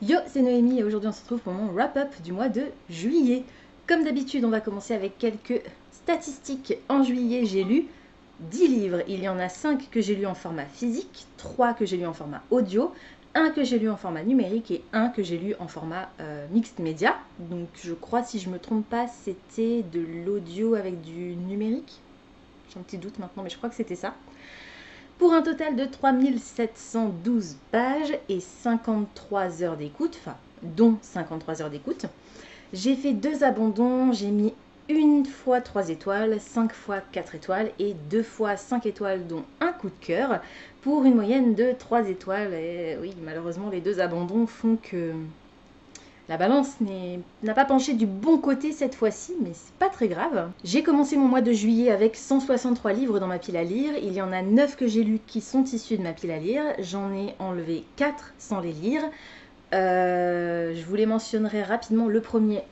Yo, c'est Noémie et aujourd'hui on se retrouve pour mon wrap-up du mois de juillet. Comme d'habitude, on va commencer avec quelques statistiques. En juillet, j'ai lu 10 livres. Il y en a 5 que j'ai lus en format physique, 3 que j'ai lus en format audio, 1 que j'ai lu en format numérique et 1 que j'ai lu en format mixed média. Donc je crois, si je me trompe pas, c'était de l'audio avec du numérique. J'ai un petit doute maintenant, mais je crois que c'était ça. Pour un total de 3712 pages et 53 heures d'écoute, enfin, dont 53 heures d'écoute. J'ai fait 2 abandons, j'ai mis une fois 3 étoiles, 5 fois 4 étoiles et 2 fois 5 étoiles, dont un coup de cœur, pour une moyenne de 3 étoiles. Et oui, malheureusement, les 2 abandons font que la balance n'a pas penché du bon côté cette fois-ci, mais c'est pas très grave. J'ai commencé mon mois de juillet avec 163 livres dans ma pile à lire. Il y en a 9 que j'ai lus qui sont issus de ma pile à lire. J'en ai enlevé 4 sans les lire. Je vous les mentionnerai rapidement. Le premier,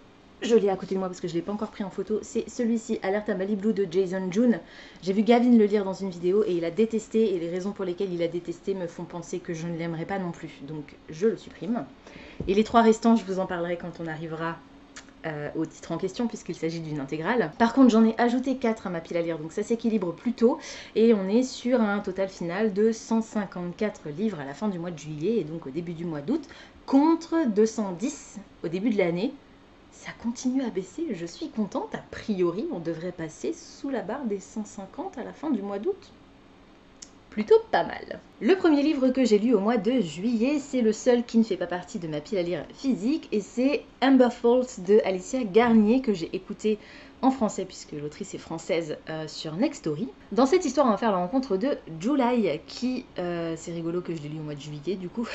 je l'ai à côté de moi parce que je ne l'ai pas encore pris en photo, c'est celui-ci, Alerte à Malibu de Jason June. J'ai vu Gavin le lire dans une vidéo et il a détesté, et les raisons pour lesquelles il a détesté me font penser que je ne l'aimerais pas non plus, donc je le supprime. Et les 3 restants, je vous en parlerai quand on arrivera au titre en question, puisqu'il s'agit d'une intégrale. Par contre, j'en ai ajouté 4 à ma pile à lire, donc ça s'équilibre plutôt, et on est sur un total final de 154 livres à la fin du mois de juillet, et donc au début du mois d'août, contre 210 au début de l'année. Ça continue à baisser, je suis contente. A priori, on devrait passer sous la barre des 150 à la fin du mois d'août. Plutôt pas mal. Le premier livre que j'ai lu au mois de juillet, c'est le seul qui ne fait pas partie de ma pile à lire physique, et c'est Amber Falls de Alicia Garnier, que j'ai écouté en français puisque l'autrice est française sur Nextory. Dans cette histoire, on va faire la rencontre de July, qui, c'est rigolo que je l'ai lu au mois de juillet du coup,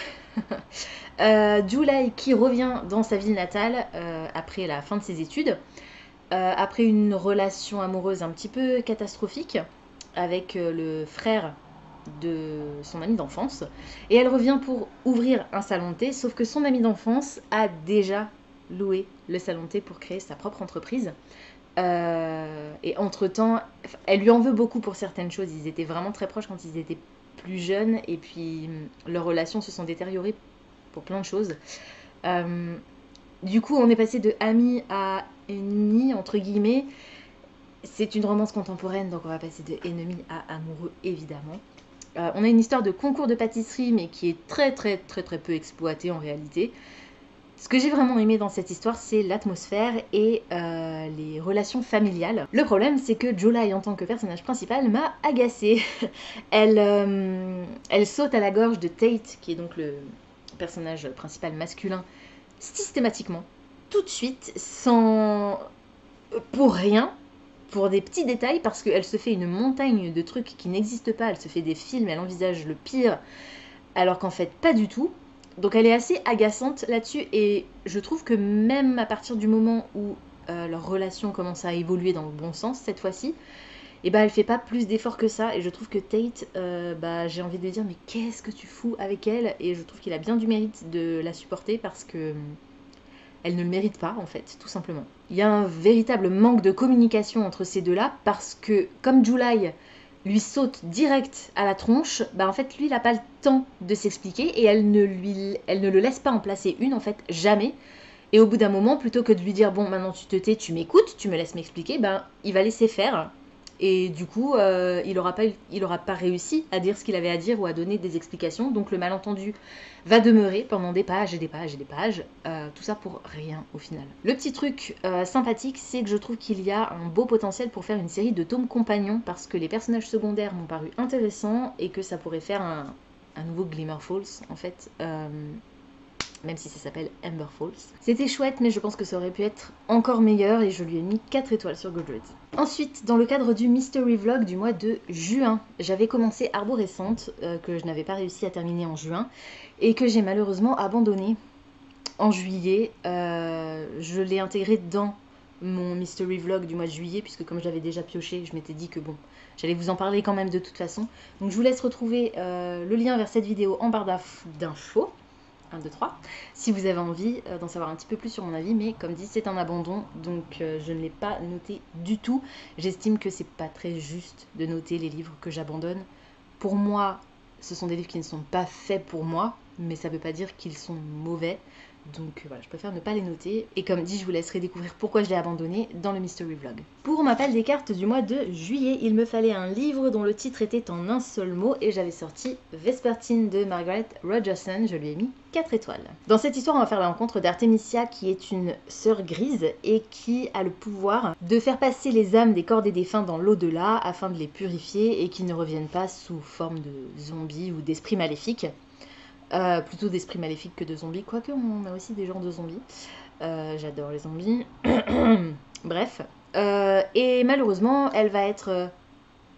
July qui revient dans sa ville natale après la fin de ses études, après une relation amoureuse un petit peu catastrophique avec le frère de son amie d'enfance, et elle revient pour ouvrir un salon de thé, sauf que son amie d'enfance a déjà loué le salon de thé pour créer sa propre entreprise. Et entre-temps, elle lui en veut beaucoup pour certaines choses. Ils étaient vraiment très proches quand ils étaient plus jeunes, et puis leurs relations se sont détériorées pour plein de choses. Du coup, on est passé de amis à ennemis, entre guillemets. C'est une romance contemporaine, donc on va passer de ennemis à amoureux, évidemment. On a une histoire de concours de pâtisserie, mais qui est très peu exploitée en réalité. Ce que j'ai vraiment aimé dans cette histoire, c'est l'atmosphère et les relations familiales. Le problème, c'est que July, en tant que personnage principal, m'a agacée. Elle saute à la gorge de Tate, qui est donc le personnage principal masculin, systématiquement, tout de suite, sans... pour rien, pour des petits détails, parce qu'elle se fait une montagne de trucs qui n'existent pas, elle se fait des films, elle envisage le pire, alors qu'en fait pas du tout. Donc elle est assez agaçante là-dessus, et je trouve que même à partir du moment où leur relation commence à évoluer dans le bon sens cette fois-ci, et bah elle fait pas plus d'efforts que ça, et je trouve que Tate, j'ai envie de dire mais qu'est-ce que tu fous avec elle, et je trouve qu'il a bien du mérite de la supporter parce que elle ne le mérite pas, en fait, tout simplement. Il y a un véritable manque de communication entre ces deux-là, parce que, comme July lui saute direct à la tronche, en fait, lui, il n'a pas le temps de s'expliquer, et elle ne le laisse pas en placer une, en fait, jamais. Et au bout d'un moment, plutôt que de lui dire, bon, maintenant tu te tais, tu m'écoutes, tu me laisses m'expliquer, il va laisser faire. Et du coup, il n'aura pas réussi à dire ce qu'il avait à dire ou à donner des explications. Donc le malentendu va demeurer pendant des pages et des pages et des pages. Tout ça pour rien au final. Le petit truc sympathique, c'est que je trouve qu'il y a un beau potentiel pour faire une série de tomes compagnons, parce que les personnages secondaires m'ont paru intéressants et que ça pourrait faire un nouveau Glimmer Falls en fait. Même si ça s'appelle Amber Falls. C'était chouette, mais je pense que ça aurait pu être encore meilleur, et je lui ai mis 4 étoiles sur Goodreads. Ensuite, dans le cadre du Mystery Vlog du mois de juin, j'avais commencé Arborescente, que je n'avais pas réussi à terminer en juin, et que j'ai malheureusement abandonné en juillet. Je l'ai intégré dans mon Mystery Vlog du mois de juillet, puisque comme j'avais déjà pioché, je m'étais dit que bon, j'allais vous en parler quand même de toute façon. Donc je vous laisse retrouver le lien vers cette vidéo en barre d'infos. 1, 2, 3, si vous avez envie d'en savoir un petit peu plus sur mon avis, mais comme dit, c'est un abandon, donc je ne l'ai pas noté du tout. J'estime que c'est pas très juste de noter les livres que j'abandonne. Pour moi, ce sont des livres qui ne sont pas faits pour moi, mais ça veut pas dire qu'ils sont mauvais. Donc voilà, je préfère ne pas les noter. Et comme dit, je vous laisserai découvrir pourquoi je l'ai abandonné dans le Mystery Vlog. Pour ma palle des cartes du mois de juillet, il me fallait un livre dont le titre était en un seul mot et j'avais sorti Vespertine de Margaret Rogerson. Je lui ai mis 4 étoiles. Dans cette histoire, on va faire la rencontre d'Artemisia qui est une sœur grise et qui a le pouvoir de faire passer les âmes des corps des défunts dans l'au-delà afin de les purifier et qu'ils ne reviennent pas sous forme de zombies ou d'esprits maléfiques. Plutôt d'esprits maléfiques que de zombies, quoique on a aussi des genres de zombies. J'adore les zombies. Bref. Et malheureusement, elle va être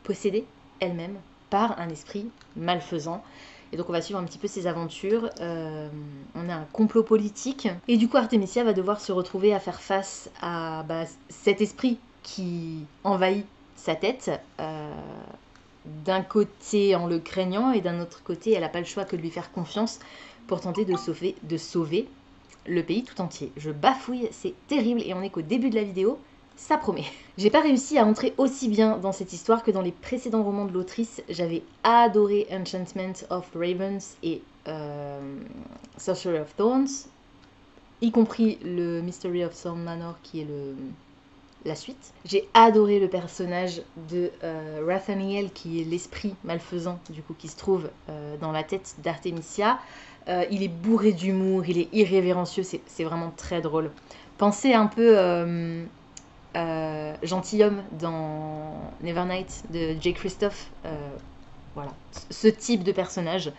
possédée elle-même par un esprit malfaisant. Et donc on va suivre un petit peu ses aventures. On a un complot politique. Et du coup, Artemisia va devoir se retrouver à faire face à cet esprit qui envahit sa tête. D'un côté en le craignant et d'un autre côté elle n'a pas le choix que de lui faire confiance pour tenter de sauver le pays tout entier. Je bafouille, c'est terrible et on est qu'au début de la vidéo, ça promet. J'ai pas réussi à entrer aussi bien dans cette histoire que dans les précédents romans de l'autrice. J'avais adoré Enchantment of Ravens et Sorcery of Thorns, y compris le Mystery of Thorn Manor qui est la suite. J'ai adoré le personnage de Rathaniel qui est l'esprit malfaisant du coup qui se trouve dans la tête d'Artemisia. Il est bourré d'humour, il est irrévérencieux, c'est vraiment très drôle. Pensez un peu gentilhomme dans Nevernight de J. Christophe. Voilà, ce type de personnage.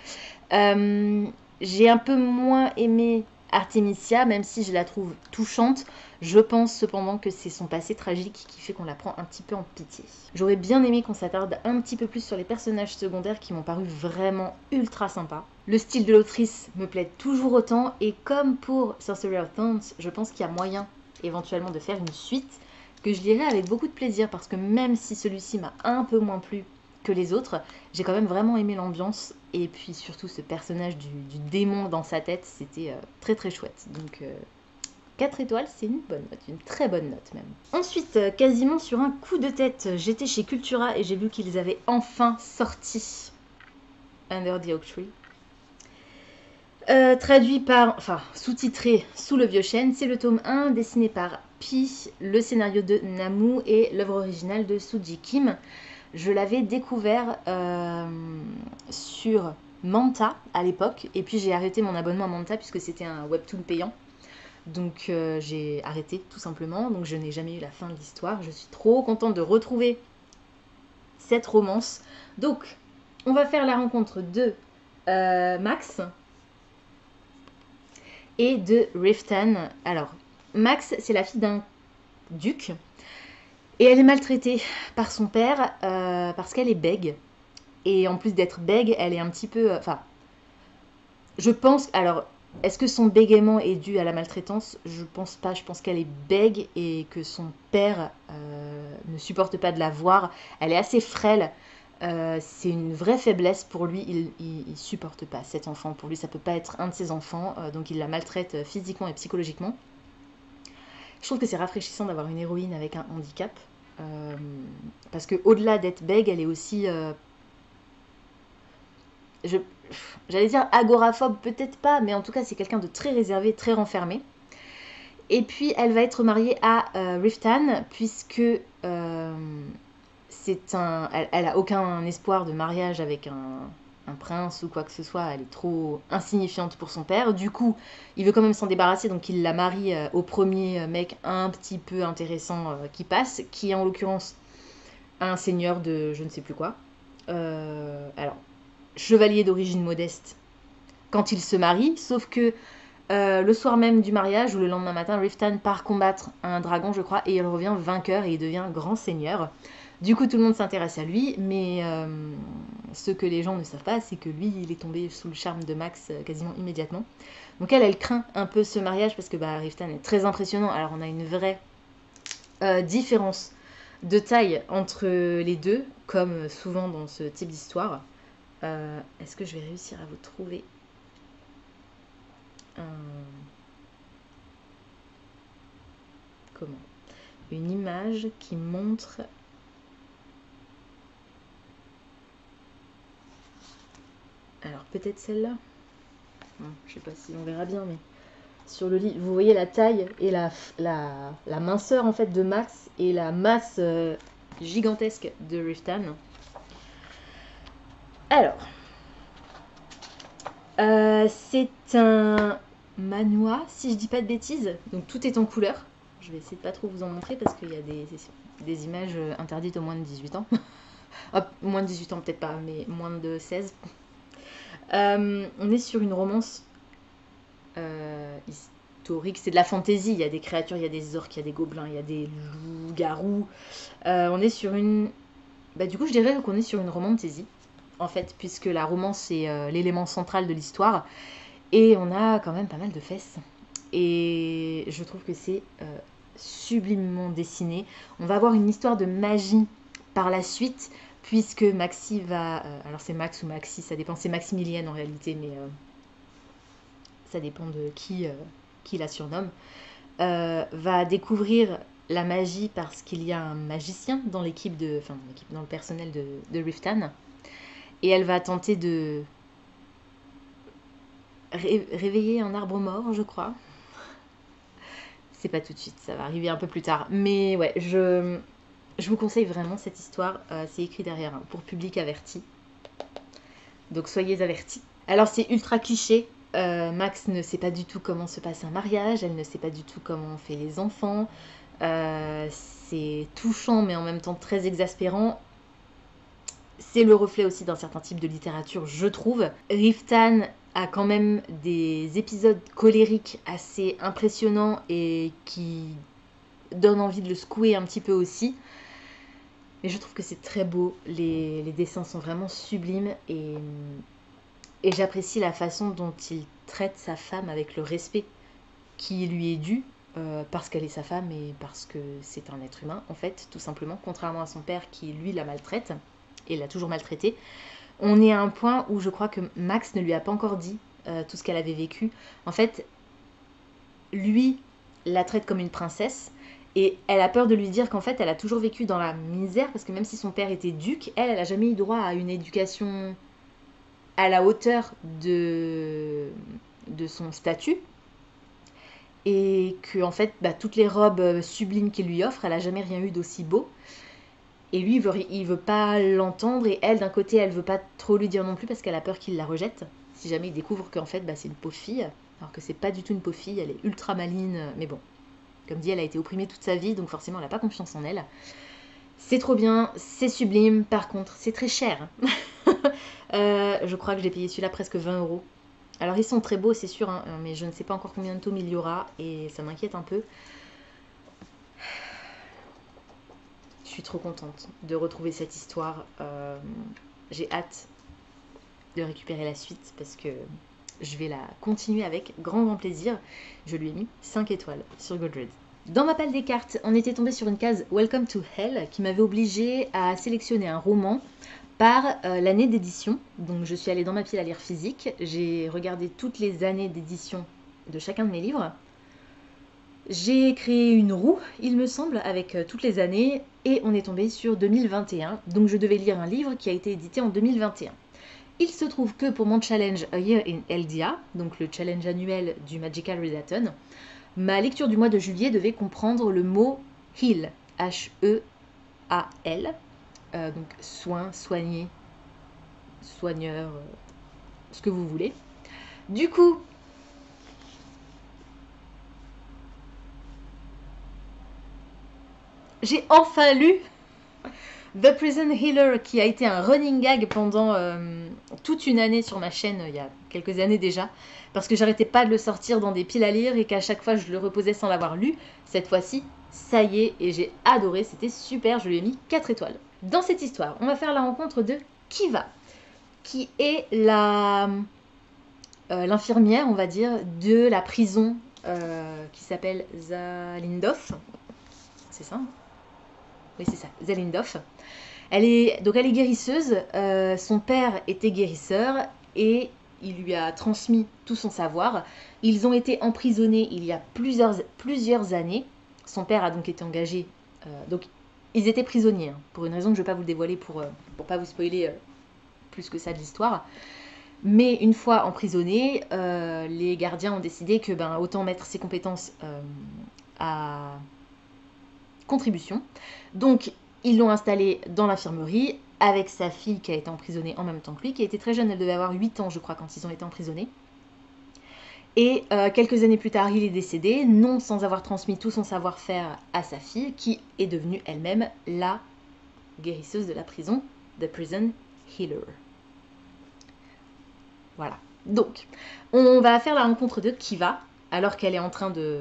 J'ai un peu moins aimé Artemisia, même si je la trouve touchante. Je pense cependant que c'est son passé tragique qui fait qu'on la prend un petit peu en pitié. J'aurais bien aimé qu'on s'attarde un petit peu plus sur les personnages secondaires qui m'ont paru vraiment ultra sympas. Le style de l'autrice me plaît toujours autant et comme pour Sorcery of Thorns, je pense qu'il y a moyen éventuellement de faire une suite que je lirai avec beaucoup de plaisir parce que même si celui-ci m'a un peu moins plu que les autres, j'ai quand même vraiment aimé l'ambiance et puis surtout ce personnage du démon dans sa tête, c'était très très chouette. Donc 4 étoiles, c'est une bonne note, une très bonne note même. Ensuite, quasiment sur un coup de tête, j'étais chez Cultura et j'ai vu qu'ils avaient enfin sorti Under the Oak Tree. Traduit par, sous-titré Sous le vieux chêne, c'est le tome 1, dessiné par Pi, le scénario de Namu et l'œuvre originale de Suji Kim. Je l'avais découvert sur Manta à l'époque, et puis j'ai arrêté mon abonnement à Manta puisque c'était un webtoon payant. Donc j'ai arrêté tout simplement, donc je n'ai jamais eu la fin de l'histoire. Je suis trop contente de retrouver cette romance. Donc on va faire la rencontre de Max et de Riften. Alors Max, c'est la fille d'un duc et elle est maltraitée par son père parce qu'elle est bègue. Et en plus d'être bègue, elle est un petit peu... je pense... Alors, est-ce que son bégaiement est dû à la maltraitance? Je pense pas. Je pense qu'elle est bègue et que son père ne supporte pas de la voir. Elle est assez frêle. C'est une vraie faiblesse pour lui. Il supporte pas cet enfant. Pour lui, ça peut pas être un de ses enfants. Donc, il la maltraite physiquement et psychologiquement. Je trouve que c'est rafraîchissant d'avoir une héroïne avec un handicap. Parce que au-delà d'être bègue, elle est aussi... j'allais dire agoraphobe, peut-être pas, mais en tout cas c'est quelqu'un de très réservé, très renfermé. Et puis elle va être mariée à Riften, puisque elle a aucun espoir de mariage avec un prince ou quoi que ce soit, elle est trop insignifiante pour son père. Du coup, il veut quand même s'en débarrasser, donc il la marie au premier mec un petit peu intéressant qui passe, qui est en l'occurrence un seigneur de je ne sais plus quoi. Alors, chevalier d'origine modeste quand il se marie, sauf que le soir même du mariage ou le lendemain matin, Riften part combattre un dragon, je crois, et il revient vainqueur et il devient grand seigneur. Du coup, tout le monde s'intéresse à lui, mais ce que les gens ne savent pas, c'est que lui, il est tombé sous le charme de Max quasiment immédiatement. Donc elle craint un peu ce mariage parce que Riften est très impressionnant. Alors on a une vraie différence de taille entre les deux, comme souvent dans ce type d'histoire. Est-ce que je vais réussir à vous trouver une image qui montre alors peut-être celle-là, Je sais pas si on verra bien, mais sur le livre, vous voyez la taille et la minceur en fait de Max et la masse gigantesque de Riftan. Alors, c'est un manoir, si je dis pas de bêtises, donc tout est en couleur. Je vais essayer de pas trop vous en montrer parce qu'il y a des images interdites aux moins de 18 ans. Hop, moins de 18 ans peut-être pas, mais moins de 16. On est sur une romance historique, c'est de la fantaisie, il y a des créatures, il y a des orques, il y a des gobelins, il y a des loups-garous. On est sur une... du coup je dirais qu'on est sur une romantésie, en fait, puisque la romance est l'élément central de l'histoire, et on a quand même pas mal de fesses. Et je trouve que c'est sublimement dessiné. On va avoir une histoire de magie par la suite, puisque Maxi va... alors c'est Max ou Maxi, ça dépend, c'est Maximilienne en réalité, mais ça dépend de qui la surnomme, va découvrir la magie parce qu'il y a un magicien dans l'équipe dans le personnel de Riftan, et elle va tenter de réveiller un arbre mort, je crois. C'est pas tout de suite, ça va arriver un peu plus tard. Mais ouais, je vous conseille vraiment cette histoire. C'est écrit derrière, hein, pour public averti. Donc soyez avertis. Alors c'est ultra cliché. Max ne sait pas du tout comment se passe un mariage. Elle ne sait pas du tout comment on fait les enfants. C'est touchant mais en même temps très exaspérant. C'est le reflet aussi d'un certain type de littérature, je trouve. Riftan a quand même des épisodes colériques assez impressionnants et qui donnent envie de le secouer un petit peu aussi. Mais je trouve que c'est très beau, les dessins sont vraiment sublimes et j'apprécie la façon dont il traite sa femme avec le respect qui lui est dû, parce qu'elle est sa femme et parce que c'est un être humain, en fait, tout simplement, contrairement à son père qui, lui, la maltraite et l'a toujours maltraitée. On est à un point où je crois que Max ne lui a pas encore dit tout ce qu'elle avait vécu. En fait, lui la traite comme une princesse et elle a peur de lui dire qu'en fait, elle a toujours vécu dans la misère parce que même si son père était duc, elle n'a jamais eu droit à une éducation à la hauteur de son statut. Et que en fait, toutes les robes sublimes qu'il lui offre, elle n'a jamais rien eu d'aussi beau. Et lui, il veut pas l'entendre. Et elle, d'un côté, elle veut pas trop lui dire non plus parce qu'elle a peur qu'il la rejette. Si jamais il découvre qu'en fait, c'est une pauvre fille. Alors que c'est pas du tout une pauvre fille. Elle est ultra maligne. Mais bon, comme dit, elle a été opprimée toute sa vie. Donc forcément, elle n'a pas confiance en elle. C'est trop bien. C'est sublime. Par contre, c'est très cher. Je crois que j'ai payé celui-là presque 20 €. Alors, ils sont très beaux, c'est sûr. Hein, mais je ne sais pas encore combien de tomes il y aura. Et ça m'inquiète un peu. Je suis trop contente de retrouver cette histoire. J'ai hâte de récupérer la suite parce que je vais la continuer avec grand plaisir. Je lui ai mis 5 étoiles sur Goodreads. Dans ma palle des cartes, on était tombé sur une case Welcome to Hell qui m'avait obligée à sélectionner un roman par l'année d'édition. Donc je suis allée dans ma pile à lire physique. J'ai regardé toutes les années d'édition de chacun de mes livres. J'ai créé une roue, il me semble, avec toutes les années, et on est tombé sur 2021, donc je devais lire un livre qui a été édité en 2021. Il se trouve que pour mon challenge A Year in Eldia, donc le challenge annuel du Magical Readathon, ma lecture du mois de juillet devait comprendre le mot heal, H-E-A-L, donc soin, soigner, soigneur, ce que vous voulez. Du coup, j'ai enfin lu The Prison Healer, qui a été un running gag pendant toute une année sur ma chaîne, il y a quelques années déjà, parce que j'arrêtais pas de le sortir dans des piles à lire et qu'à chaque fois je le reposais sans l'avoir lu. Cette fois-ci, ça y est, et j'ai adoré, c'était super, je lui ai mis 4 étoiles. Dans cette histoire, on va faire la rencontre de Kiva, qui est l'infirmière, on va dire, de la prison qui s'appelle Zalindov. C'est ça, hein? Oui, c'est ça, Zalindov. Elle est guérisseuse. Son père était guérisseur et il lui a transmis tout son savoir. Ils ont été emprisonnés il y a plusieurs années. Son père a donc été engagé. Donc, ils étaient prisonniers, hein, pour une raison que je ne vais pas vous dévoiler pour pas vous spoiler plus que ça de l'histoire. Mais une fois emprisonnée, les gardiens ont décidé que autant mettre ses compétences à contribution. Donc, ils l'ont installée dans l'infirmerie avec sa fille qui a été emprisonnée en même temps que lui, qui était très jeune, elle devait avoir 8 ans, je crois, quand ils ont été emprisonnés. Et quelques années plus tard, il est décédé, non sans avoir transmis tout son savoir-faire à sa fille, qui est devenue elle-même la guérisseuse de la prison, The Prison Healer. Voilà. Donc, on va faire la rencontre de Kiva, alors qu'elle est en train de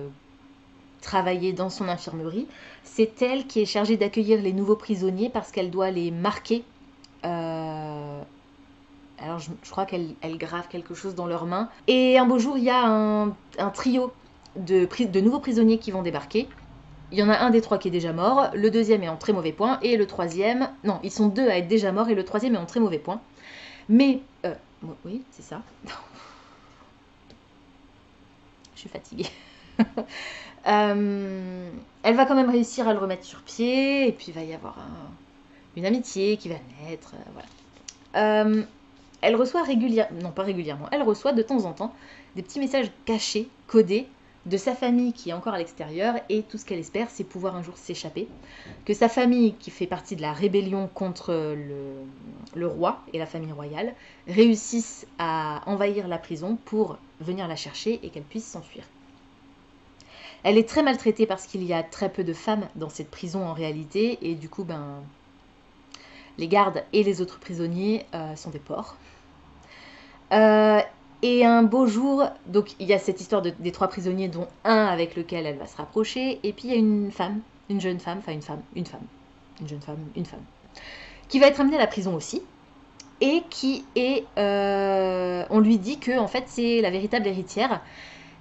travailler dans son infirmerie. C'est elle qui est chargée d'accueillir les nouveaux prisonniers parce qu'elle doit les marquer. Alors, je crois qu'elle grave quelque chose dans leurs mains. Et un beau jour, il y a un trio de nouveaux prisonniers qui vont débarquer. Il y en a un des trois qui est déjà mort, le deuxième est en très mauvais point, et le troisième... Non, ils sont deux à être déjà morts, et le troisième est en très mauvais point. Mais... oui, c'est ça. Je suis fatiguée. Elle va quand même réussir à le remettre sur pied, et puis il va y avoir une amitié qui va naître, voilà. Elle reçoit régulièrement, non pas régulièrement, elle reçoit de temps en temps des petits messages cachés, codés, de sa famille qui est encore à l'extérieur, et tout ce qu'elle espère, c'est pouvoir un jour s'échapper. Que sa famille, qui fait partie de la rébellion contre le roi et la famille royale, réussisse à envahir la prison pour venir la chercher et qu'elle puisse s'enfuir. Elle est très maltraitée parce qu'il y a très peu de femmes dans cette prison en réalité, et du coup, les gardes et les autres prisonniers sont des porcs. Et un beau jour, donc il y a cette histoire des trois prisonniers, dont un avec lequel elle va se rapprocher, et puis il y a une femme, une jeune femme, qui va être amenée à la prison aussi, et qui est, on lui dit que en fait c'est la véritable héritière.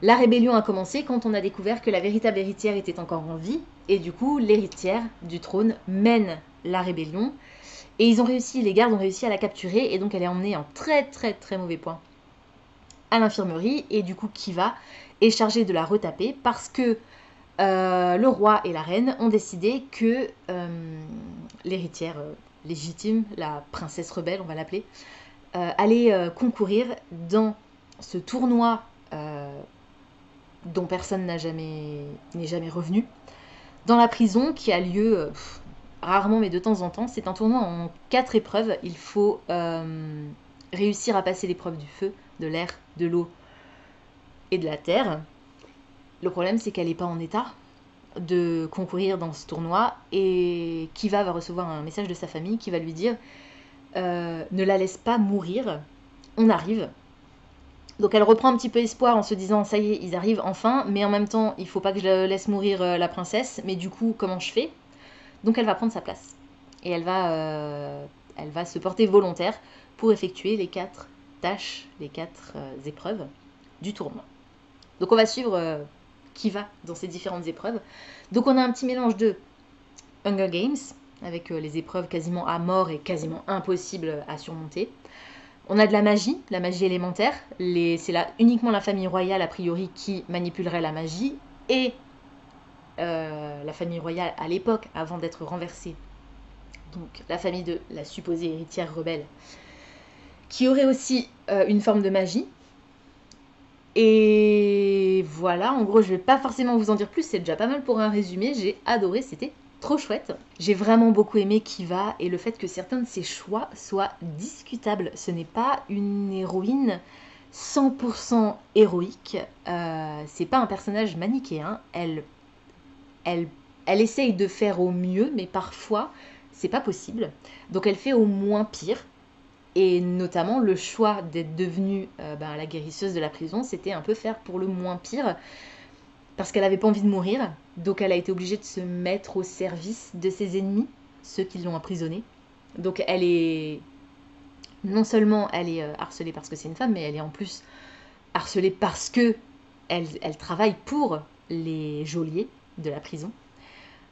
La rébellion a commencé quand on a découvert que la véritable héritière était encore en vie, et du coup l'héritière du trône mène la rébellion, et les gardes ont réussi à la capturer, et donc elle est emmenée en très très très mauvais point à l'infirmerie, et du coup Kiva est chargée de la retaper parce que le roi et la reine ont décidé que l'héritière légitime, la princesse rebelle on va l'appeler, allait concourir dans ce tournoi dont personne n'est jamais revenu, dans la prison qui a lieu rarement mais de temps en temps. C'est un tournoi en 4 épreuves, il faut réussir à passer l'épreuve du feu, de l'air, de l'eau et de la terre. Le problème, c'est qu'elle n'est pas en état de concourir dans ce tournoi, et Kiva va recevoir un message de sa famille qui va lui dire ne la laisse pas mourir, on arrive. Donc elle reprend un petit peu espoir en se disant ça y est, ils arrivent enfin, mais en même temps, il faut pas que je laisse mourir la princesse, mais du coup, comment je fais? Donc elle va prendre sa place, et elle va se porter volontaire pour effectuer les 4 tâches, les 4 épreuves du tournoi. Donc on va suivre Kiva dans ces différentes épreuves. Donc on a un petit mélange de Hunger Games, avec les épreuves quasiment à mort et quasiment impossibles à surmonter. On a de la magie élémentaire. C'est uniquement la famille royale a priori qui manipulerait la magie, et la famille royale à l'époque, avant d'être renversée, donc la famille de la supposée héritière rebelle, qui aurait aussi une forme de magie. Et voilà, en gros, je vais pas forcément vous en dire plus, c'est déjà pas mal pour un résumé. J'ai adoré, c'était trop chouette. J'ai vraiment beaucoup aimé Kiva, et le fait que certains de ses choix soient discutables. Ce n'est pas une héroïne 100% héroïque, c'est pas un personnage manichéen. Elle essaye de faire au mieux, mais parfois c'est pas possible. Donc elle fait au moins pire. Et notamment le choix d'être devenue la guérisseuse de la prison, c'était un peu faire pour le moins pire, parce qu'elle n'avait pas envie de mourir. Donc elle a été obligée de se mettre au service de ses ennemis, ceux qui l'ont emprisonnée. Donc elle est... Non seulement elle est harcelée parce que c'est une femme, mais elle est en plus harcelée parce que elle travaille pour les geôliers de la prison.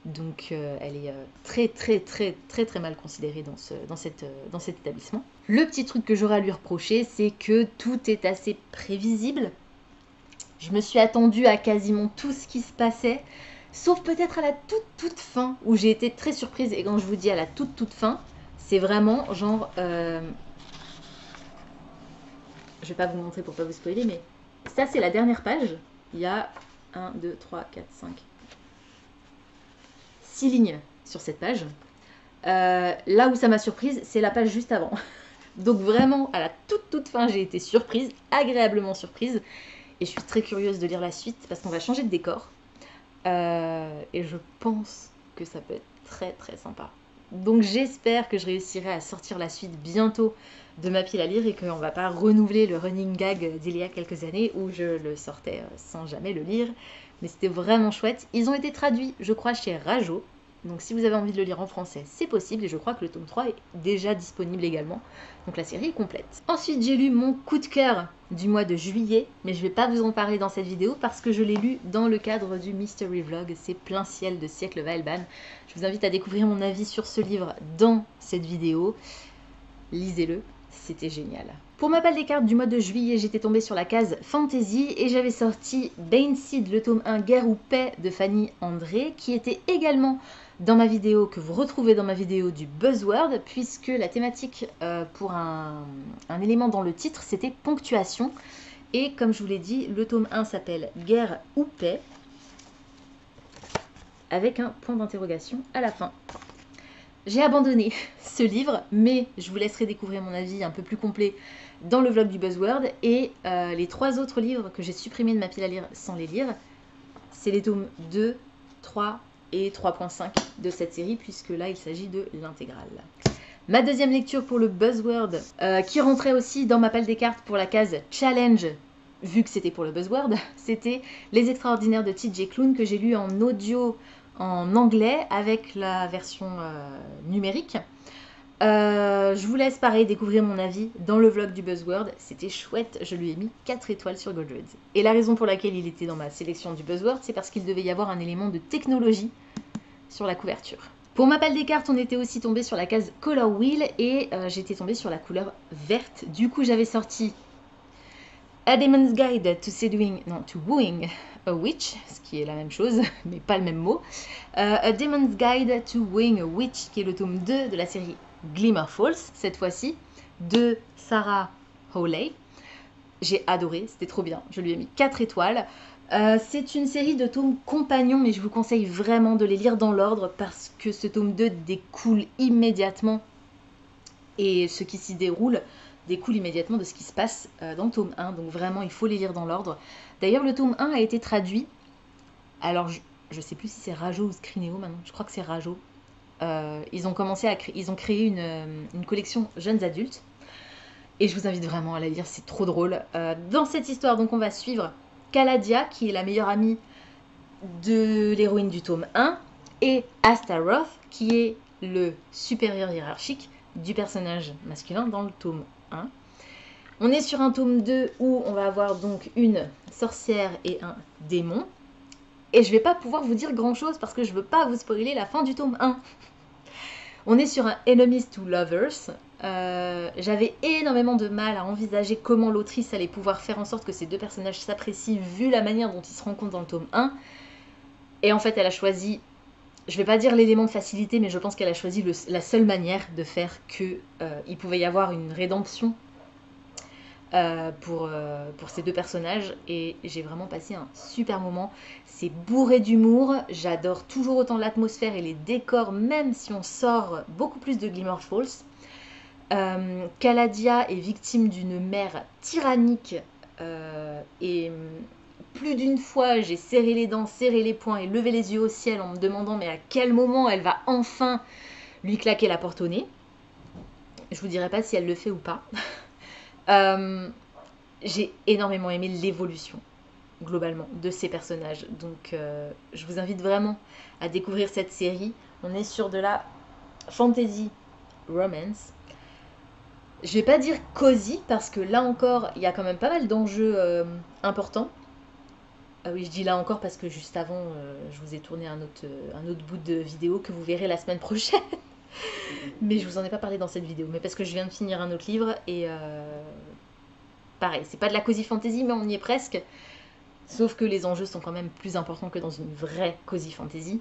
Donc elle est très très très très très mal considérée dans cet établissement. Le petit truc que j'aurais à lui reprocher, c'est que tout est assez prévisible. Je me suis attendue à quasiment tout ce qui se passait, sauf peut-être à la toute fin, où j'ai été très surprise. Et quand je vous dis à la toute fin, c'est vraiment genre... je vais pas vous montrer pour pas vous spoiler, mais ça c'est la dernière page. Il y a 1, 2, 3, 4, 5, 6 lignes sur cette page. Là où ça m'a surprise, c'est la page juste avant. Donc vraiment, à la toute fin, j'ai été surprise, agréablement surprise. Et je suis très curieuse de lire la suite parce qu'on va changer de décor. Et je pense que ça peut être très sympa. Donc j'espère que je réussirai à sortir la suite bientôt de ma pile à lire et qu'on va pas renouveler le running gag d'il y a quelques années où je le sortais sans jamais le lire. Mais c'était vraiment chouette. Ils ont été traduits, je crois, chez Rajo. Donc si vous avez envie de le lire en français, c'est possible. Et je crois que le tome 3 est déjà disponible également. Donc la série est complète. Ensuite, j'ai lu mon coup de cœur du mois de juillet. Mais je ne vais pas vous en parler dans cette vidéo parce que je l'ai lu dans le cadre du Mystery Vlog. C'est Plein ciel de Siècle Vaelban. Je vous invite à découvrir mon avis sur ce livre dans cette vidéo. Lisez-le, c'était génial. Pour ma palle des cartes du mois de juillet, j'étais tombée sur la case Fantasy et j'avais sorti Baneseed, le tome 1 Guerre ou Paix de Fanny André, qui était également dans ma vidéo, que vous retrouvez dans ma vidéo du Buzzword, puisque la thématique pour un élément dans le titre, c'était ponctuation. Et comme je vous l'ai dit, le tome 1 s'appelle Guerre ou Paix, avec un point d'interrogation à la fin. J'ai abandonné ce livre, mais je vous laisserai découvrir mon avis un peu plus complet dans le vlog du Buzzword. Et les 3 autres livres que j'ai supprimés de ma pile à lire sans les lire, c'est les tomes 2, 3 et 3.5 de cette série, puisque là il s'agit de l'intégrale. Ma deuxième lecture pour le Buzzword, qui rentrait aussi dans ma palle des cartes pour la case Challenge, vu que c'était pour le Buzzword, c'était Les Extraordinaires de TJ Klune, que j'ai lu en audio en anglais avec la version numérique. Je vous laisse pareil découvrir mon avis dans le vlog du Buzzword. C'était chouette, je lui ai mis 4 étoiles sur Goodreads. Et la raison pour laquelle il était dans ma sélection du Buzzword, c'est parce qu'il devait y avoir un élément de technologie sur la couverture. Pour ma palle des cartes, on était aussi tombé sur la case Color Wheel et j'étais tombée sur la couleur verte. Du coup, j'avais sorti A Demon's Guide to Wooing a Witch, ce qui est la même chose, mais pas le même mot. A Demon's Guide to Wooing a Witch, qui est le tome 2 de la série Glimmer Falls, cette fois-ci, de Sarah Hawley. J'ai adoré, c'était trop bien, je lui ai mis 4 étoiles. C'est une série de tomes compagnons, mais je vous conseille vraiment de les lire dans l'ordre parce que ce tome 2 découle immédiatement et ce qui s'y déroule découle immédiatement de ce qui se passe dans le tome 1. Donc vraiment, il faut les lire dans l'ordre. D'ailleurs, le tome 1 a été traduit. Alors, je ne sais plus si c'est Rajo ou Scrinéo maintenant. Je crois que c'est Rajo. Ils ont créé une collection jeunes adultes. Et je vous invite vraiment à la lire, c'est trop drôle. Dans cette histoire, donc, on va suivre Caladia, qui est la meilleure amie de l'héroïne du tome 1, et Astaroth, qui est le supérieur hiérarchique du personnage masculin dans le tome 1. On est sur un tome 2 où on va avoir donc une sorcière et un démon. Et je ne vais pas pouvoir vous dire grand chose parce que je ne veux pas vous spoiler la fin du tome 1. On est sur un Enemies to Lovers. J'avais énormément de mal à envisager comment l'autrice allait pouvoir faire en sorte que ces deux personnages s'apprécient vu la manière dont ils se rencontrent dans le tome 1. Et en fait, elle a choisi, je ne vais pas dire l'élément de facilité, mais je pense qu'elle a choisi la seule manière de faire qu'il pouvait y avoir une rédemption pour ces deux personnages. Et j'ai vraiment passé un super moment. C'est bourré d'humour. J'adore toujours autant l'atmosphère et les décors, même si on sort beaucoup plus de Glimmer Falls. Caladia est victime d'une mère tyrannique et plus d'une fois j'ai serré les dents, serré les poings et levé les yeux au ciel en me demandant mais à quel moment elle va enfin lui claquer la porte au nez. Je vous dirai pas si elle le fait ou pas. J'ai énormément aimé l'évolution globalement de ces personnages, donc je vous invite vraiment à découvrir cette série. On est sur de la fantasy romance. Je vais pas dire cosy parce que là encore il y a quand même pas mal d'enjeux importants. Ah oui, je dis là encore parce que juste avant je vous ai tourné un autre bout de vidéo que vous verrez la semaine prochaine. Mais je vous en ai pas parlé dans cette vidéo, mais parce que je viens de finir un autre livre et pareil, c'est pas de la cozy fantasy mais on y est presque. Sauf que les enjeux sont quand même plus importants que dans une vraie cozy fantasy.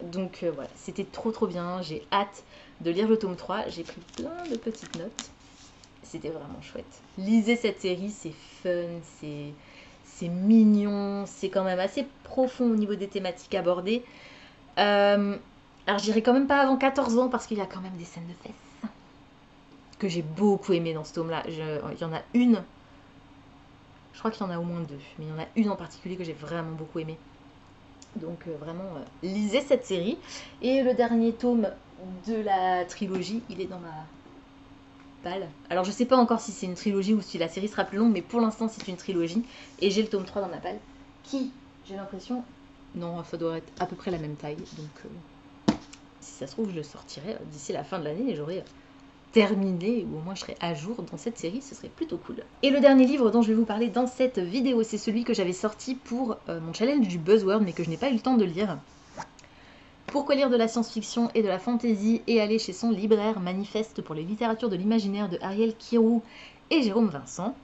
Donc voilà, c'était trop bien, j'ai hâte de lire le tome 3, j'ai pris plein de petites notes. c'était vraiment chouette. Lisez cette série, c'est fun, c'est mignon, c'est quand même assez profond au niveau des thématiques abordées. Alors j'irai quand même pas avant 14 ans parce qu'il y a quand même des scènes de fesses que j'ai beaucoup aimé dans ce tome-là. Il y en a une, je crois qu'il y en a au moins deux, mais il y en a une en particulier que j'ai vraiment beaucoup aimé. Donc vraiment, lisez cette série. Et le dernier tome de la trilogie, il est dans ma palle. Alors je sais pas encore si c'est une trilogie ou si la série sera plus longue, mais pour l'instant c'est une trilogie. Et j'ai le tome 3 dans ma palle, qui, j'ai l'impression, non, ça doit être à peu près la même taille. Donc si ça se trouve, je le sortirai d'ici la fin de l'année et j'aurai terminé, ou au moins je serai à jour dans cette série, ce serait plutôt cool. Et le dernier livre dont je vais vous parler dans cette vidéo, c'est celui que j'avais sorti pour mon challenge du Buzzword, mais que je n'ai pas eu le temps de lire. Pourquoi lire de la science-fiction et de la fantasy et aller chez son libraire Manifeste pour les littératures de l'imaginaire de Ariel Kirou et Jérôme Vincent.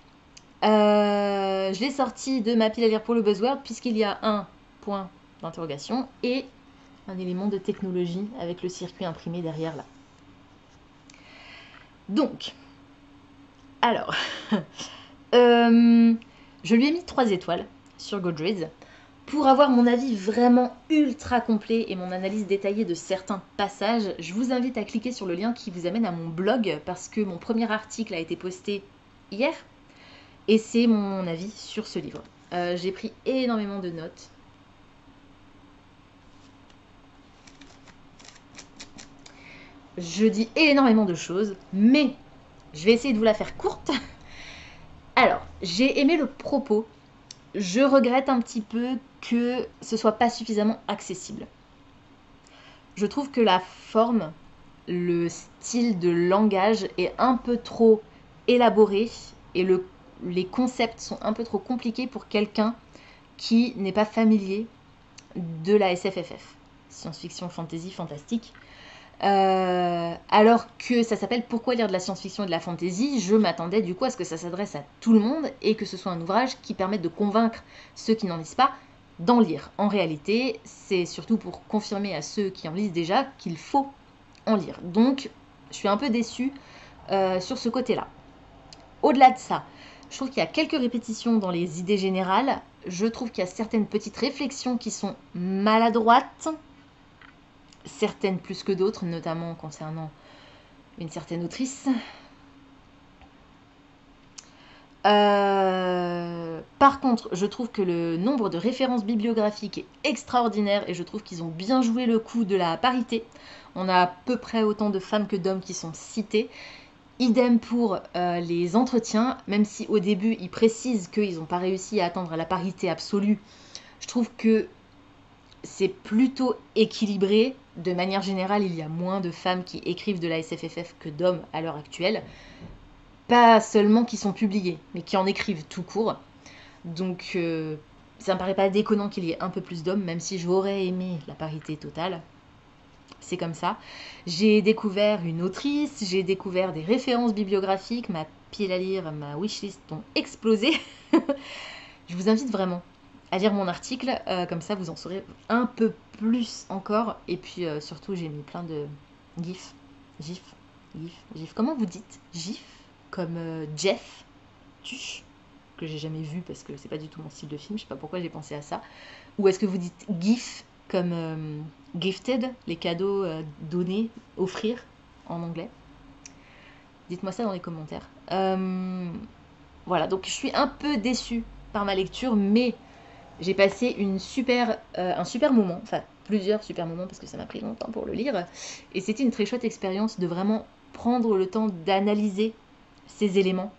Je l'ai sorti de ma pile à lire pour le Buzzword puisqu'il y a un point d'interrogation et un élément de technologie avec le circuit imprimé derrière là. Donc, alors, je lui ai mis 3 étoiles sur Goodreads pour avoir mon avis vraiment ultra complet et mon analyse détaillée de certains passages. Je vous invite à cliquer sur le lien qui vous amène à mon blog parce que mon premier article a été posté hier et c'est mon avis sur ce livre. J'ai pris énormément de notes. Je dis énormément de choses, mais je vais essayer de vous la faire courte. Alors, j'ai aimé le propos. Je regrette un petit peu que ce soit pas suffisamment accessible. Je trouve que la forme, le style de langage est un peu trop élaboré et les concepts sont un peu trop compliqués pour quelqu'un qui n'est pas familier de la SFFF, science-fiction, fantasy, fantastique. Alors que ça s'appelle Pourquoi lire de la science-fiction et de la fantasy, je m'attendais du coup à ce que ça s'adresse à tout le monde et que ce soit un ouvrage qui permette de convaincre ceux qui n'en lisent pas d'en lire. En réalité, c'est surtout pour confirmer à ceux qui en lisent déjà qu'il faut en lire. Donc, je suis un peu déçue sur ce côté-là. Au-delà de ça, je trouve qu'il y a quelques répétitions dans les idées générales. Je trouve qu'il y a certaines petites réflexions qui sont maladroites. Certaines plus que d'autres, notamment concernant une certaine autrice. Par contre, je trouve que le nombre de références bibliographiques est extraordinaire et je trouve qu'ils ont bien joué le coup de la parité. On a à peu près autant de femmes que d'hommes qui sont cités. Idem pour les entretiens, même si au début ils précisent qu'ils n'ont pas réussi à atteindre la parité absolue. Je trouve que c'est plutôt équilibré. De manière générale, il y a moins de femmes qui écrivent de la SFFF que d'hommes à l'heure actuelle. Pas seulement qui sont publiées, mais qui en écrivent tout court. Donc ça me paraît pas déconnant qu'il y ait un peu plus d'hommes, même si j'aurais aimé la parité totale. C'est comme ça. J'ai découvert une autrice, j'ai découvert des références bibliographiques, ma pile à lire, ma wishlist ont explosé. Je vous invite vraiment à lire mon article, comme ça vous en saurez un peu plus encore. Et puis surtout, j'ai mis plein de gifs. Gif. Comment vous dites gif? Comme Jeff, Tuche, que j'ai jamais vu parce que c'est pas du tout mon style de film. Je sais pas pourquoi j'ai pensé à ça. Ou est-ce que vous dites gif comme gifted, les cadeaux donnés, offrir en anglais? Dites-moi ça dans les commentaires. Voilà, donc je suis un peu déçue par ma lecture, mais j'ai passé un super moment, enfin plusieurs super moments parce que ça m'a pris longtemps pour le lire. Et c'était une très chouette expérience de vraiment prendre le temps d'analyser ces éléments.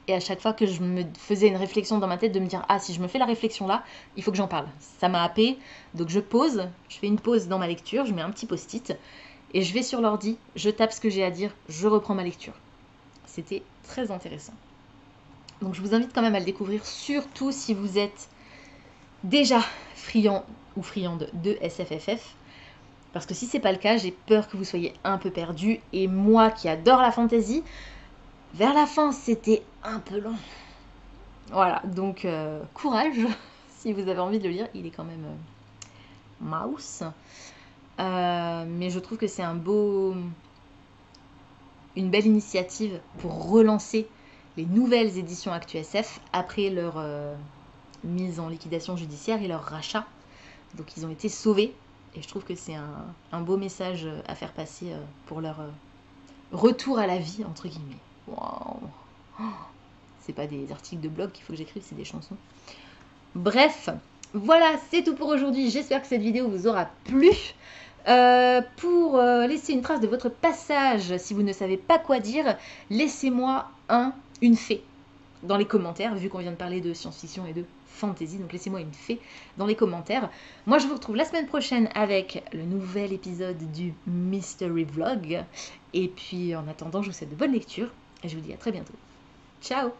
Et à chaque fois que je me faisais une réflexion dans ma tête, de me dire « Ah, si je me fais la réflexion là, il faut que j'en parle. » Ça m'a happé, donc je pose, je fais une pause dans ma lecture, je mets un petit post-it, et je vais sur l'ordi, je tape ce que j'ai à dire, je reprends ma lecture. C'était très intéressant. Donc je vous invite quand même à le découvrir, surtout si vous êtes déjà friand ou friande de SFFF. Parce que si c'est pas le cas, j'ai peur que vous soyez un peu perdu. Et moi qui adore la fantasy, vers la fin c'était un peu long. Voilà, donc courage si vous avez envie de le lire. Il est quand même mouse. Mais je trouve que c'est un beau une belle initiative pour relancer les nouvelles éditions ActuSF après leur mise en liquidation judiciaire et leur rachat. Donc ils ont été sauvés et je trouve que c'est un beau message à faire passer pour leur retour à la vie, entre guillemets. Waouh. C'est pas des articles de blog qu'il faut que j'écrive, c'est des chansons. Bref, voilà, c'est tout pour aujourd'hui. J'espère que cette vidéo vous aura plu. Pour laisser une trace de votre passage, si vous ne savez pas quoi dire, laissez-moi une fée dans les commentaires, vu qu'on vient de parler de science-fiction et de fantasy, donc laissez-moi une fée dans les commentaires. Moi, je vous retrouve la semaine prochaine avec le nouvel épisode du Mystery Vlog. Et puis, en attendant, je vous souhaite de bonnes lectures et je vous dis à très bientôt. Ciao!